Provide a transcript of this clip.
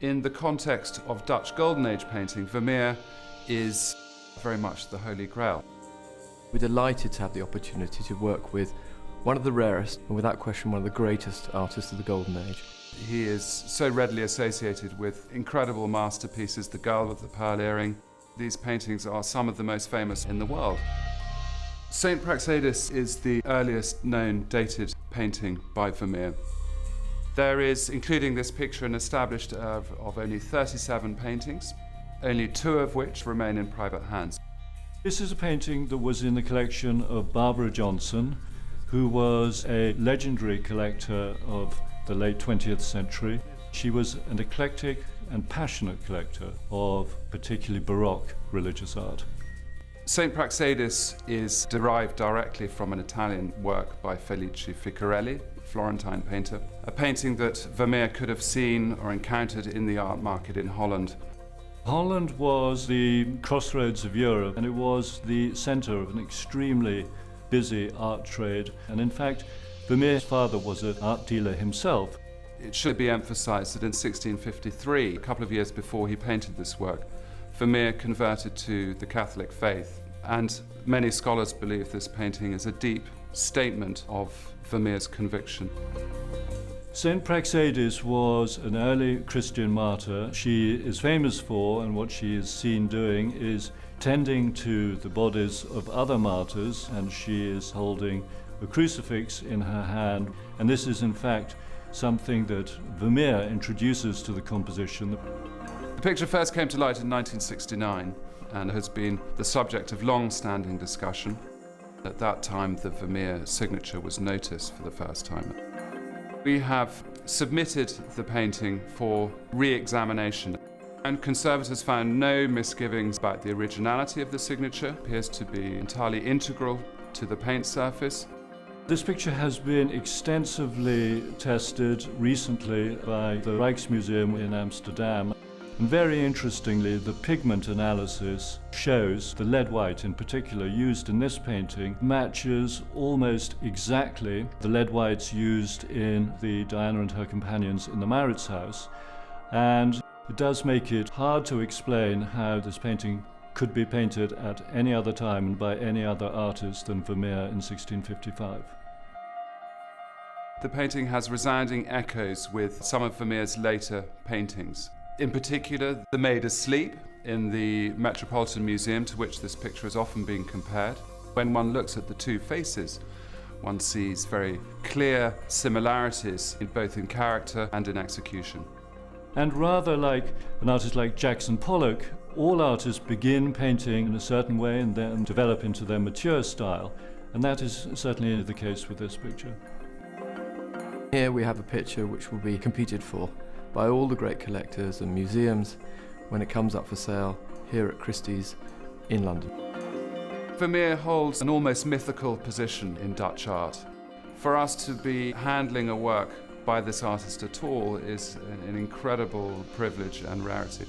In the context of Dutch Golden Age painting, Vermeer is very much the Holy Grail. We're delighted to have the opportunity to work with one of the rarest, and without question one of the greatest artists of the Golden Age. He is so readily associated with incredible masterpieces, The Girl with the Pearl Earring. These paintings are some of the most famous in the world. Saint Praxedis is the earliest known dated painting by Vermeer. There is, including this picture, an established oeuvre of only 37 paintings, only 2 of which remain in private hands. This is a painting that was in the collection of Barbara Johnson, who was a legendary collector of the late 20th century. She was an eclectic and passionate collector of particularly Baroque religious art. Saint Praxedis is derived directly from an Italian work by Felice Ficcarelli, Florentine painter, a painting that Vermeer could have seen or encountered in the art market in Holland. Holland was the crossroads of Europe, and it was the centre of an extremely busy art trade. And in fact, Vermeer's father was an art dealer himself. It should be emphasised that in 1653, a couple of years before he painted this work, Vermeer converted to the Catholic faith, and many scholars believe this painting is a deep statement of Vermeer's conviction. Saint Praxedis was an early Christian martyr. She is famous for, and what she is seen doing, is tending to the bodies of other martyrs, and she is holding a crucifix in her hand. And this is in fact something that Vermeer introduces to the composition. The picture first came to light in 1969 and has been the subject of long-standing discussion. At that time, the Vermeer signature was noticed for the first time. We have submitted the painting for re-examination, and conservators found no misgivings about the originality of the signature. It appears to be entirely integral to the paint surface. This picture has been extensively tested recently by the Rijksmuseum in Amsterdam. And very interestingly, the pigment analysis shows the lead white in particular used in this painting matches almost exactly the lead whites used in the Diana and her companions in the Mauritshuis. And it does make it hard to explain how this painting could be painted at any other time and by any other artist than Vermeer in 1655. The painting has resounding echoes with some of Vermeer's later paintings. In particular, The Maid Asleep in the Metropolitan Museum, to which this picture has often been compared. When one looks at the two faces, one sees very clear similarities both in character and in execution. And rather like an artist like Jackson Pollock, all artists begin painting in a certain way and then develop into their mature style, and that is certainly the case with this picture. Here we have a picture which will be competed for by all the great collectors and museums when it comes up for sale here at Christie's in London. Vermeer holds an almost mythical position in Dutch art. For us to be handling a work by this artist at all is an incredible privilege and rarity.